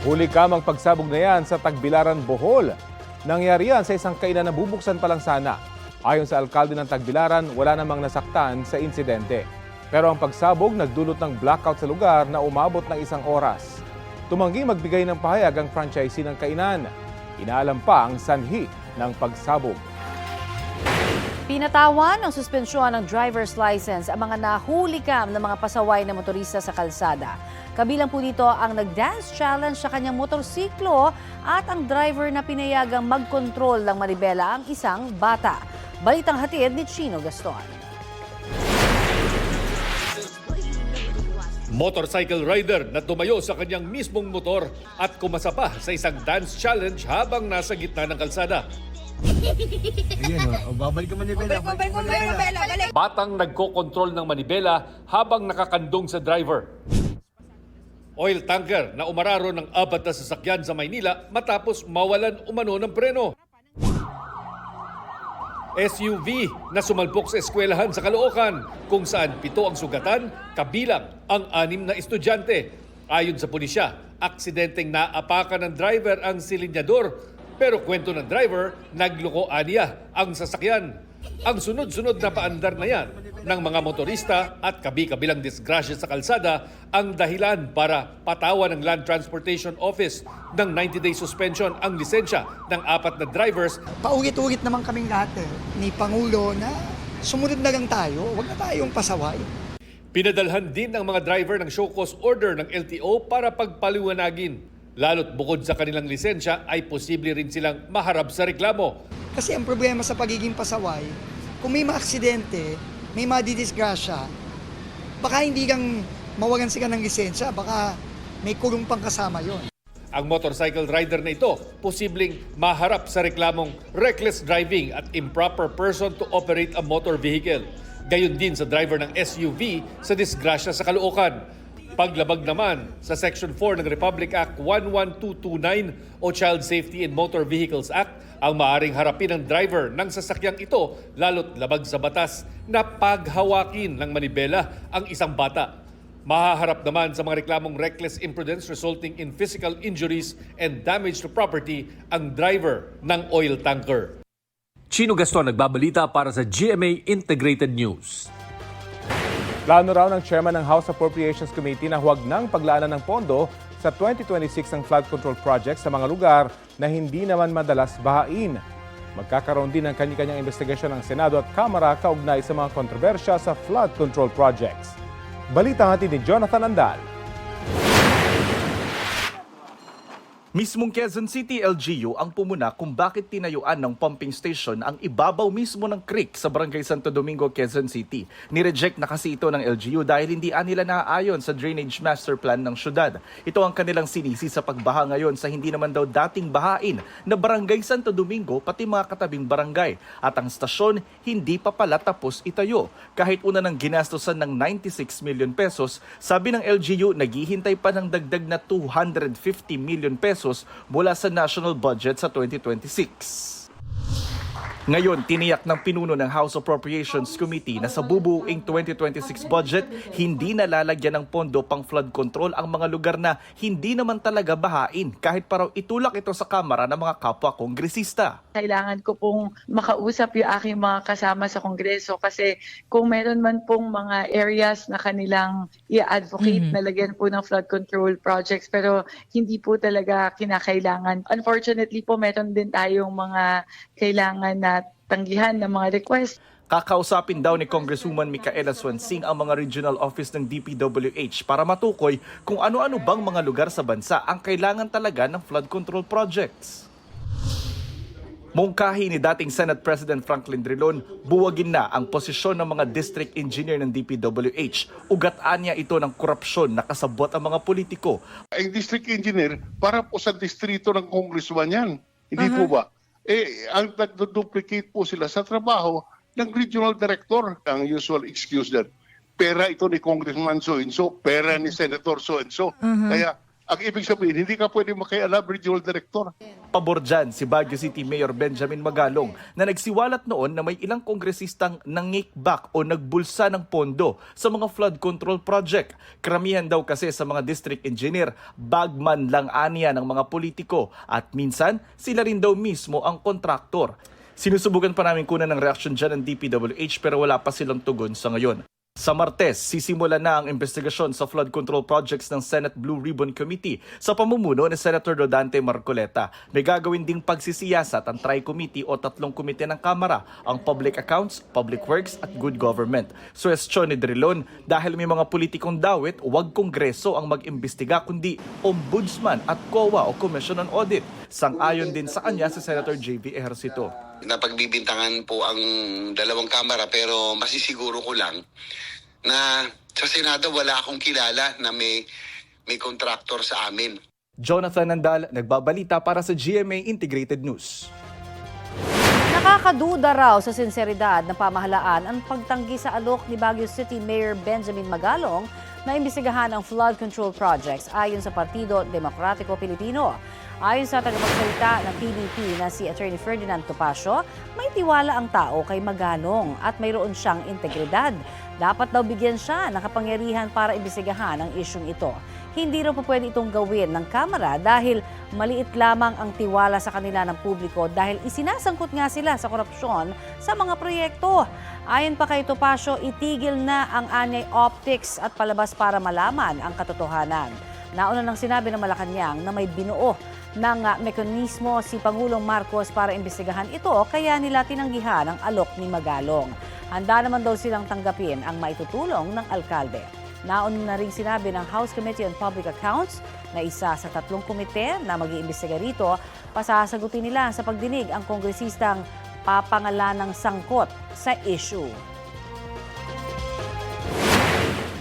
Huli kamang pagsabog na yan sa Tagbilaran, Bohol. Nangyari yan sa isang kainan na bubuksan pa lang sana. Ayon sa alkalde ng Tagbilaran, wala namang nasaktan sa insidente. Pero ang pagsabog nagdulot ng blackout sa lugar na umabot ng 1 oras. Tumanggi magbigay ng pahayag ang franchisee ng kainan. Inaalam pa ang sanhi ng pagsabog. Pinatawan ng suspensyon ng driver's license ang mga nahulikam ng mga pasaway na motorista sa kalsada. Kabilang po dito ang nag-dance challenge sa kanyang motorsiklo at ang driver na pinayagang mag-control ng manibela ang isang bata. Balitang hatid ni Chino Gaston. Motorcycle rider na tumayo sa kanyang mismong motor at kumasa pa sa isang dance challenge habang nasa gitna ng kalsada. Ayan, babalik ka manibela. Balik. Batang nagko-control ng manibela habang nakakandong sa driver. Oil tanker na umararo ng 4 na sasakyan sa Maynila matapos mawalan umano ng preno. SUV na sumalpok sa eskwelahan sa Caloocan kung saan 7 ang sugatan, kabilang ang 6 na estudyante. Ayon sa pulisya, aksidenteng naapakan ng driver ang silinyador. Pero kwento ng driver, nagloko aniya ang sasakyan. Ang sunod-sunod na paandar na yan ng mga motorista at kabi-kabilang disgrasya sa kalsada ang dahilan para patawan ng Land Transportation Office ng 90-day suspension ang lisensya ng 4 na drivers. Paulit-ulit naman kaming lahat ni Pangulo na sumunod na lang tayo, huwag na tayong pasaway. Pinadalhan din ng mga driver ng show cause order ng LTO para pagpaliwanagin. Lalo't bukod sa kanilang lisensya ay posible rin silang maharap sa reklamo. Kasi ang problema sa pagiging pasaway, kung may mga aksidente, may mga didisgrasya, baka hindi kang mawalan sila ng lisensya, baka may kulong pang kasama yon. Ang motorcycle rider na ito, posibleng maharap sa reklamong reckless driving at improper person to operate a motor vehicle. Gayon din sa driver ng SUV sa disgrasya sa Caloocan. Paglabag naman sa Section 4 ng Republic Act 11229 o Child Safety in Motor Vehicles Act, ang maaring harapin ng driver ng sasakyang ito lalo't labag sa batas na paghawakin ng manibela ang isang bata. Mahaharap naman sa mga reklamong reckless imprudence resulting in physical injuries and damage to property ang driver ng oil tanker. Chino Gaston nagbabalita para sa GMA Integrated News. Plano raw ng chairman ng House Appropriations Committee na huwag nang paglaanan ng pondo sa 2026 ang flood control project sa mga lugar na hindi naman madalas bahain. Magkakaroon din ng kanya-kanyang investigasyon ng Senado at Kamara kaugnay sa mga kontrobersya sa flood control projects. Balita hatid ni Jonathan Andal. Mismong Quezon City LGU ang pumuna kung bakit tinayuan ng pumping station ang ibabaw mismo ng creek sa Barangay Santo Domingo, Quezon City. Nireject na kasi ito ng LGU dahil hindi nila naaayon sa drainage master plan ng syudad. Ito ang kanilang sinisi sa pagbaha ngayon sa hindi naman daw dating bahain na Barangay Santo Domingo pati mga katabing barangay. At ang stasyon hindi pa pala tapos itayo. Kahit una ng ginastosan ng 96 million pesos, sabi ng LGU naghihintay pa ng dagdag na 250 million pesos mula sa national budget sa 2026. Ngayon, tiniyak ng pinuno ng House Appropriations Committee na sa bubuing 2026 budget, hindi nalalagyan ng pondo pang flood control ang mga lugar na hindi naman talaga bahain kahit pa raw itulak ito sa Kamara ng mga kapwa kongresista. Kailangan ko pong makausap yung aking mga kasama sa Kongreso kasi kung meron man pong mga areas na kanilang i-advocate na lagyan po ng flood control projects pero hindi po talaga kinakailangan. Unfortunately po, meron din tayong mga kailangan na tanggihan ng mga request. Kakausapin daw ni Congresswoman Micaela Swansing ang mga regional office ng DPWH para matukoy kung ano-ano bang mga lugar sa bansa ang kailangan talaga ng flood control projects. Mungkahi ni dating Senate President Franklin Drilon, buwagin na ang posisyon ng mga district engineer ng DPWH. Ugat-an niya ito ng korupsyon na kasabot ang mga politiko. Ang district engineer, para po sa distrito ng congressman yan. Hindi po ba? Ang nagduplicate po sila sa trabaho ng regional director. Ang usual excuse that pera ito ni Congressman so-and-so, pera ni Senator so-and-so. Kaya Ang ibig sabihin, hindi ka pwede makialam regional director. Pabor dyan si Baguio City Mayor Benjamin Magalong na nagsiwalat noon na may ilang kongresistang nangikback o nagbulsa ng pondo sa mga flood control project. Karamihan daw kasi sa mga district engineer, bagman lang aniya ng mga politiko at minsan sila rin daw mismo ang kontraktor. Sinusubukan pa namin kunan ng reaksyon dyan ng DPWH pero wala pa silang tugon sa ngayon. Sa Martes, sisimula na ang investigasyon sa flood control projects ng Senate Blue Ribbon Committee sa pamumuno ni Senator Rodante Marcoleta. May gagawin ding pagsisiyasat ang Tri-Committee o 3 komite ng Kamara, ang Public Accounts, Public Works at Good Government. Suwestyon ni Drilon, dahil may mga politikong dawit, huwag Kongreso ang mag-imbestiga kundi Ombudsman at COA o Commission on Audit. Sang-ayon din sa kanya si Senator J.V. Ejercito. Napagbibintangan po ang dalawang kamara pero masisiguro ko lang na sa Senado wala akong kilala na may contractor sa amin. Jonathan Nandal, nagbabalita para sa GMA Integrated News. Nakakaduda raw sa sinseridad ng pamahalaan ang pagtanggi sa alok ni Baguio City Mayor Benjamin Magalong na imbestigahan ang flood control projects ayon sa Partido Demokratiko Pilipino. Ayon sa tagapagsalita ng PDP na si Attorney Ferdinand Topacio, may tiwala ang tao kay Magalong at mayroon siyang integridad. Dapat daw bigyan siya ng kapangyarihan para imbestigahan ang isyung ito. Hindi raw po pwede itong gawin ng Kamara dahil maliit lamang ang tiwala sa kanila ng publiko dahil isinasangkot nga sila sa korupsyon sa mga proyekto. Ayon pa kay Topacio, itigil na ang anyay optics at palabas para malaman ang katotohanan. Nauna nang sinabi ng Malacanang na may binuo ng mekanismo si Pangulong Marcos para imbestigahan ito kaya nila tinanggihan ang alok ni Magalong. Handa naman daw silang tanggapin ang maitutulong ng alkalde. Nauna na ring sinabi ng House Committee on Public Accounts na isa sa 3 komite na mag-iimbestiga rito, pasasagutin nila sa pagdinig ang kongresistang papangalanang sangkot sa issue.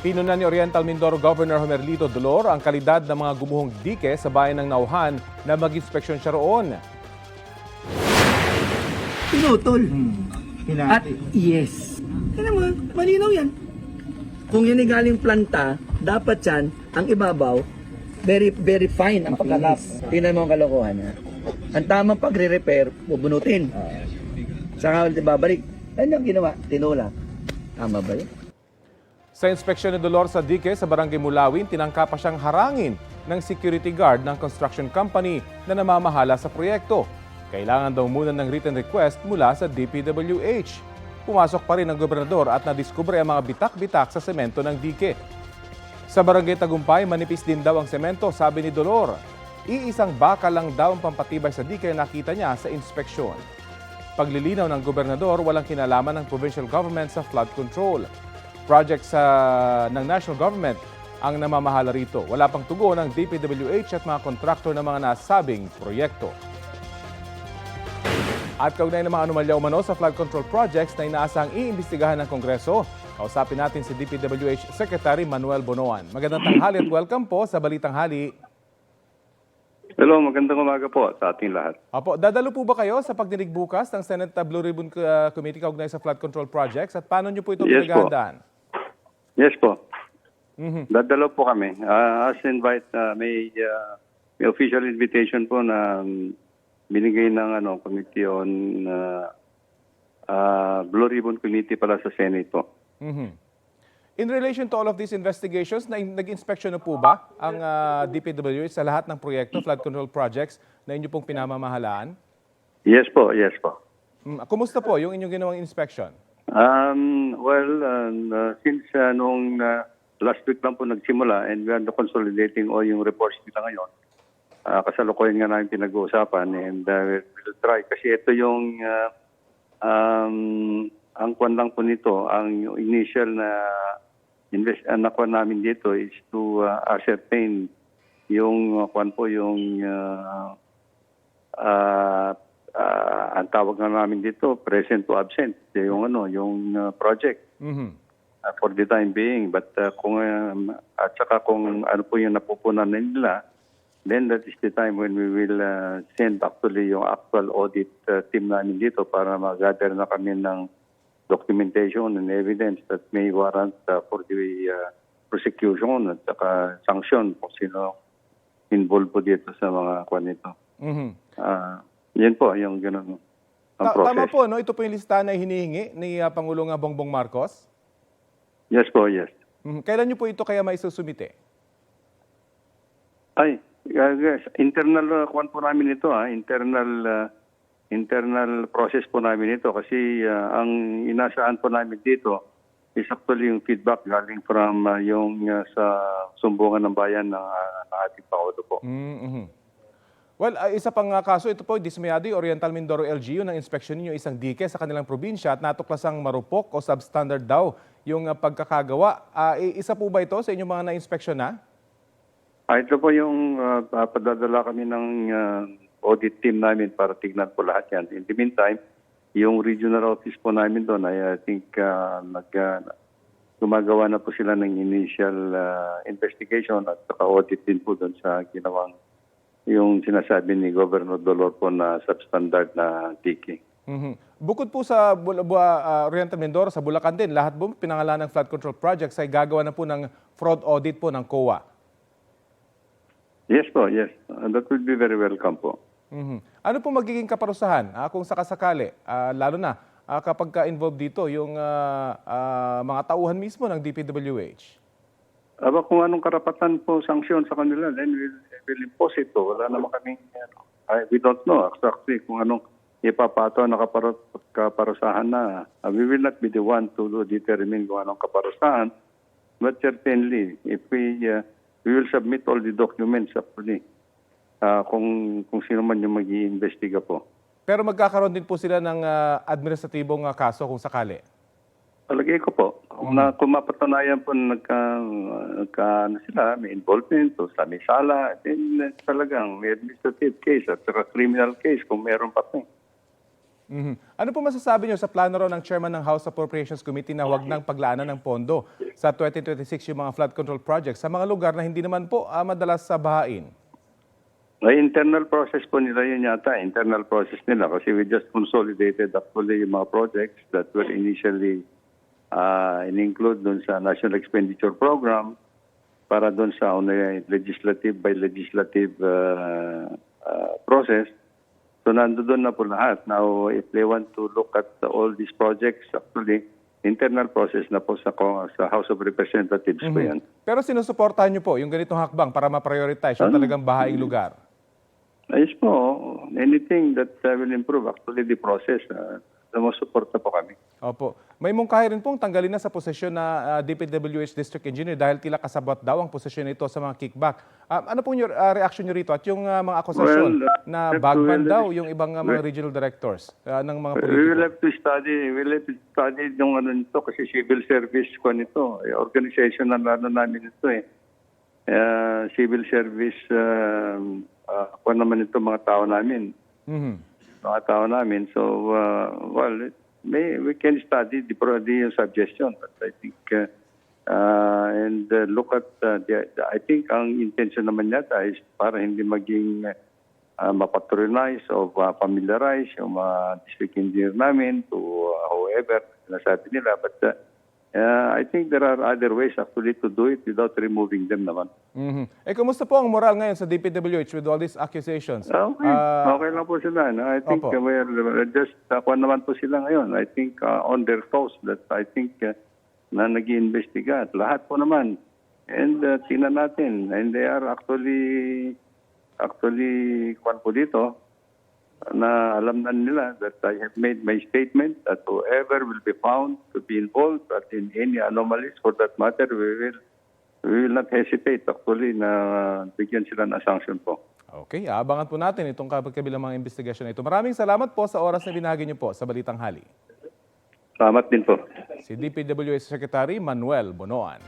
Pinunan ni Oriental Mindoro Governor Homerlito Dolor ang kalidad ng mga gumuhong dike sa bayan ng Nauhan na mag-inspeksyon siya roon. Pinutol. At yes. Kaya naman, malinaw yan. Kung yan ay galing planta, dapat yan, ang ibabaw, very, very fine ang pagkalas. Tingnan mo ang kalokohan niya. Ang tamang pagre-repair, bubunutin. Saka ulit babalik. Ano ang ginawa? Tinulak. Tama ba yun? Sa inspeksyon ni Dolor sa dike sa Barangay Mulawin, tinangka pa siyang harangin ng security guard ng construction company na namamahala sa proyekto. Kailangan daw muna ng written request mula sa DPWH. Pumasok pa rin ang gobernador at nadiskubre ang mga bitak-bitak sa semento ng dike. Sa Barangay Tagumpay, manipis din daw ang semento, sabi ni Dolor. Iisang baka lang daw ang pampatibay sa dike na nakita niya sa inspeksyon. Paglilinaw ng gobernador, walang kinalaman ng provincial government sa flood control. Projects ng national government ang namamahala rito. Wala pang tugon ng DPWH at mga kontraktor ng mga nasabing proyekto. At kaugnay ng mga anomalya umano sa flood control projects na inaasahang iimbestigahan ng Kongreso, kausapin natin si DPWH Secretary Manuel Bonoan. Magandang tanghali at welcome po sa Balitang Hali. Hello, magandang umaga po sa ating lahat. Opo, dadalo po ba kayo sa pagdinig bukas ng Senate Blue Ribbon Committee kaugnay sa flood control projects at paano niyo po ito pinaghahandaan? Yes po. Dadalo po kami. As invite, may official invitation po na binigay ng Committee on Blue Ribbon Committee para sa Senate po. In relation to all of these investigations, nag-inspection na po ba ang DPWH sa lahat ng proyekto, flood control projects na inyo pong pinamamahalaan? Yes po, yes po. Kumusta po yung inyong ginawang inspection? Since noong last week lang po nagsimula and we are consolidating all yung reports nila ngayon, kasalukuyan nga namin pinag-uusapan and we'll try. Kasi ito yung, ang kwan lang po nito, ang initial na nakuha namin dito is to ascertain yung kwan po, yung ang tawag na namin dito, present to absent, yung project for the time being. But kung at saka kung ano po yung napupunan nila, then that is the time when we will send actually yung actual audit team namin dito para mag-gather na kami ng documentation and evidence that may warrant for the prosecution at saka sanction kung sino involved po dito sa mga kwan nito. Yan po, yung ganun ang process. Tama po, no? Ito po yung listahan na hinihingi ni Pangulong Bongbong Marcos. Yes po, yes. Kailan niyo po ito kaya maisusumite? Ay, yes, internal kwan po namin ito, internal process po namin ito kasi ang inasaan po namin dito is actually yung feedback galing from sa sumbungan ng bayan ng ating Pangulo po. Well, isa pang kaso, ito po, dismayado yung Oriental Mindoro LGU ng inspeksyon ninyo isang dike sa kanilang probinsya at natuklasang marupok o substandard daw yung pagkakagawa. Isa po ba ito sa inyong mga na-inspeksyon na? Ito po yung padadala kami ng audit team namin para tignan po lahat yan. In the meantime, yung regional office po namin doon ay I think gumagawa na po sila ng initial investigation at saka audit din po doon sa ginawang yung sinasabi ni Governor Dolor po na substandard na tiki. Bukod po sa Oriental Mindoro, sa Bulacan din, lahat po pinangalan ng flood control projects ay gagawa na po ng fraud audit po ng COA. Yes po, yes. That would be very welcome po. Ano po magiging kaparusahan kung sakasakali, lalo na kapag ka-involved dito yung mga tauhan mismo ng DPWH? Kung anong karapatan po sanksyon sa kanila, then we'll impose it po. Wala naman kaming, we don't know exactly kung anong ipapato na kaparusahan na. We will not be the one to determine kung anong kaparusahan. But certainly, if we will submit all the documents actually kung sino man yung mag-iimbestiga po. Pero magkakaroon din po sila ng administratibong kaso kung sakali? Palagay ko po. Kung mapatunayan po sila, may involvement o sa may sala, then talagang may administrative case at saka criminal case kung meron pa po. Ano po masasabi niyo sa plano raw ng Chairman ng House Appropriations Committee na huwag nang paglaanan ng pondo sa 2026 yung mga flood control projects sa mga lugar na hindi naman po madalas sa bahain? Ay, internal process po nila yun yata. Internal process nila kasi we just consolidated actually yung mga projects that were initially in-include doon sa National Expenditure Program para doon sa legislative by legislative process. So nandoon na po lahat. Now, if they want to look at all these projects, actually, internal process na po sa House of Representatives po yan. Pero sinusuportahan niyo po yung ganitong hakbang para ma-prioritize yung talagang bahaing lugar? Ayos po. Anything that will improve actually the process, sumusuporta po kami. Opo. May mungkahi rin pong tanggalin na sa posisyon na DPWH District Engineer dahil tila kasabot daw ang posisyon nito sa mga kickback. Ano pong yung reaction nyo rito at yung mga akusasyon na bagman daw yung ibang mga regional directors ng mga politiko? We will have to study yung ano nito kasi civil service ko nito. Organization na namin ito civil service kung naman ito mga tao namin. Mga tao namin. So, we can study the suggestion. But I think, and look at, I think ang intention naman yata is para hindi maging mapatronize o familiarize yung mga district engineer namin to however, nasabi nila. But I think there are other ways actually to do it without removing them naman. Kumusta po ang moral ngayon sa DPWH with all these accusations? Okay lang po sila. No? I think we're just, kung naman po sila ngayon, I think on their toes that I think na nag-iimbestiga at lahat po naman. And tingnan natin. And they are actually, kung po dito, na alam na nila that I have made my statement that whoever will be found to be involved at in any anomalies for that matter, we will not hesitate actually na bigyan sila ng sanction po. Okay, abangan po natin itong kabilang mga investigasyon na ito. Maraming salamat po sa oras na binahagi niyo po sa Balitang Hali. Salamat din po. Si DPWH Secretary Manuel Bonoan.